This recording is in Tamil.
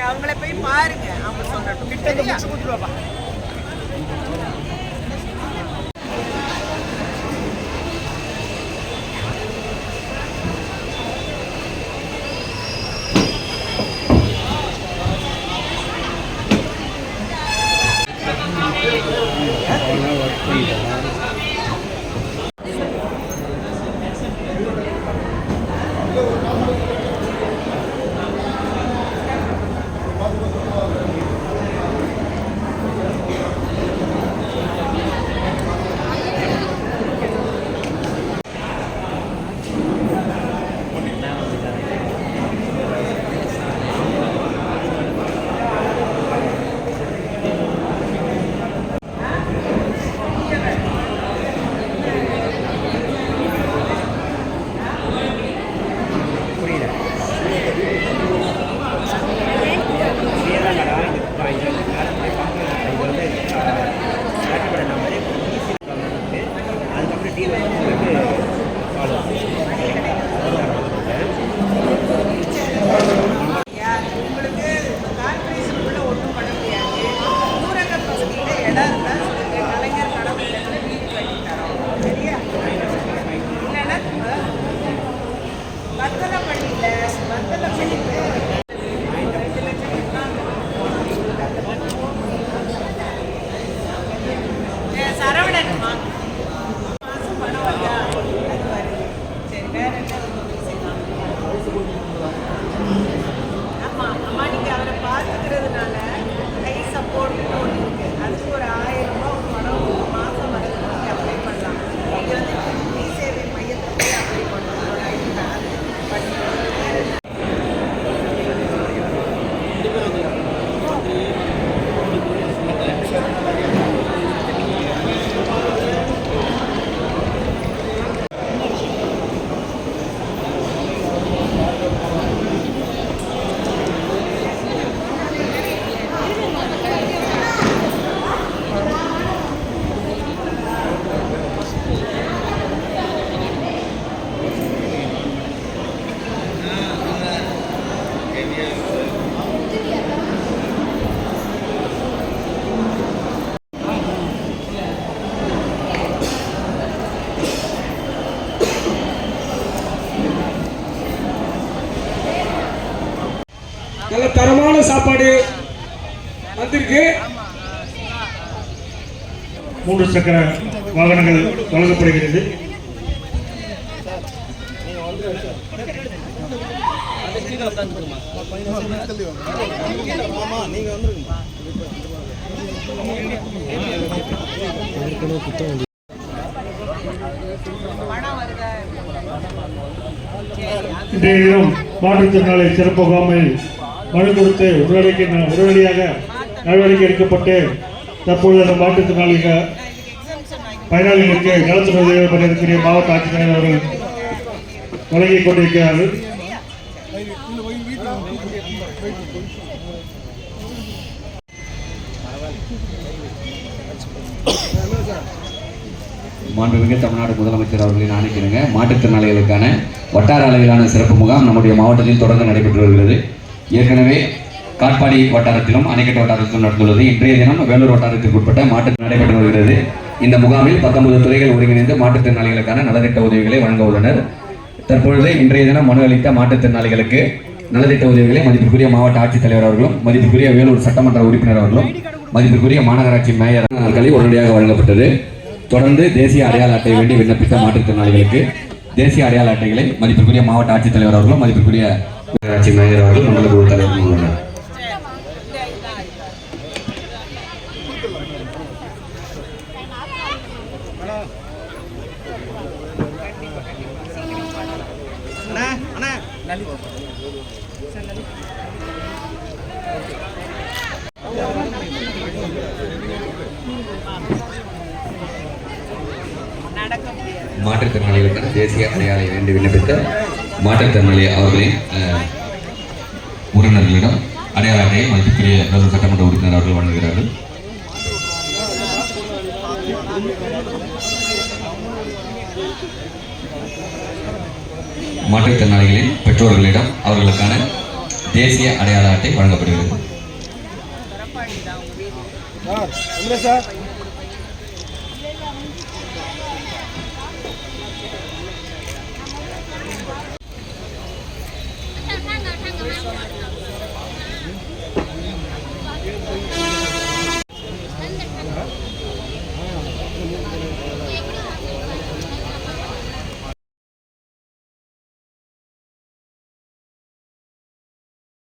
அவங்கள போய் பாருங்க, அவங்க சொல்லட்டும். நல்ல தரமான சாப்பாடு வந்திருக்கு. 3 சக்கர வாகனங்கள் வழங்கப்படுகிறது. இன்றைய தினம் மாற்றுத்திறனாளி சிறப்பு முகாமில் மனு கொடுத்து உடனடியாக நடவடிக்கை எடுக்கப்பட்டு தற்பொழுது அந்த மாற்றுத்திறனாளிகள் பயனாளிகளுக்கு நலத்துறை உதவி பண்ணியிருக்கிற மாவட்ட ஆட்சித்தலைவர் அவர்கள் வழங்கிக் கொண்டிருக்கிறார்கள். மாண்புமிகு தமிழ்நாடு முதலமைச்சர் அவர்களின் ஆணைக்கிணங்க மாற்றுத்திறனாளிகளுக்கான வட்டார அளவிலான சிறப்பு முகாம் நம்முடைய மாவட்டத்தில் தொடர்ந்து நடைபெற்று வருகிறது. ஏற்கனவே காட்பாடி வட்டாரத்திலும் அணைக்கட்டு வட்டாரத்திலும் நடந்துள்ளது. இன்றைய தினம் வேலூர் வட்டாரத்திற்கு உட்பட்ட மாற்று நடைபெற்று வருகிறது. இந்த முகாமில் 19 துறைகள் ஒருங்கிணைந்து மாற்றுத்திறனாளிகளுக்கான நலத்திட்ட உதவிகளை வழங்க உள்ளனர். தற்பொழுது இன்றைய தினம் மனு அளித்த மாற்றுத்திறனாளிகளுக்கு நலத்திட்ட உதவிகளை மதிப்பிற்குரிய மாவட்ட ஆட்சித்தலைவர் அவர்களும் மதிப்பிற்குரிய வேலூர் சட்டமன்ற உறுப்பினர் அவர்களும் மதிப்பிற்குரிய மாநகராட்சி மேயர் உடனடியாக வழங்கப்பட்டது. தொடர்ந்து தேசிய அடையாள அட்டை வேண்டி விண்ணப்பித்த மாற்றுத்திறனாளிகளுக்கு தேசிய அடையாள அட்டைகளை மதிப்பிற்குரிய மாவட்ட ஆட்சித்தலைவர் அவர்களும் மதிப்பிற்குரிய மாநகராட்சி மேயர் அவர்கள் மண்டல குழு தலைவர்கள் உள்ளனர். மாற்றுத்திறனாளிகளுக்கான தேசிய அடையாளை வேண்டி விண்ணப்பித்த மாற்றுத்திறனாளி அவர்களின் உறவினர்களிடம் அடையாள அட்டையை மதிப்புக்குரிய வேலூர் சட்டமன்ற உறுப்பினர் அவர்கள் வழங்குகிறார்கள். மாற்றுத்திறனாளிகளின் பெற்றோர்களிடம் அவர்களுக்கான தேசிய அடையாள அட்டை வழங்கப்படுகிறது.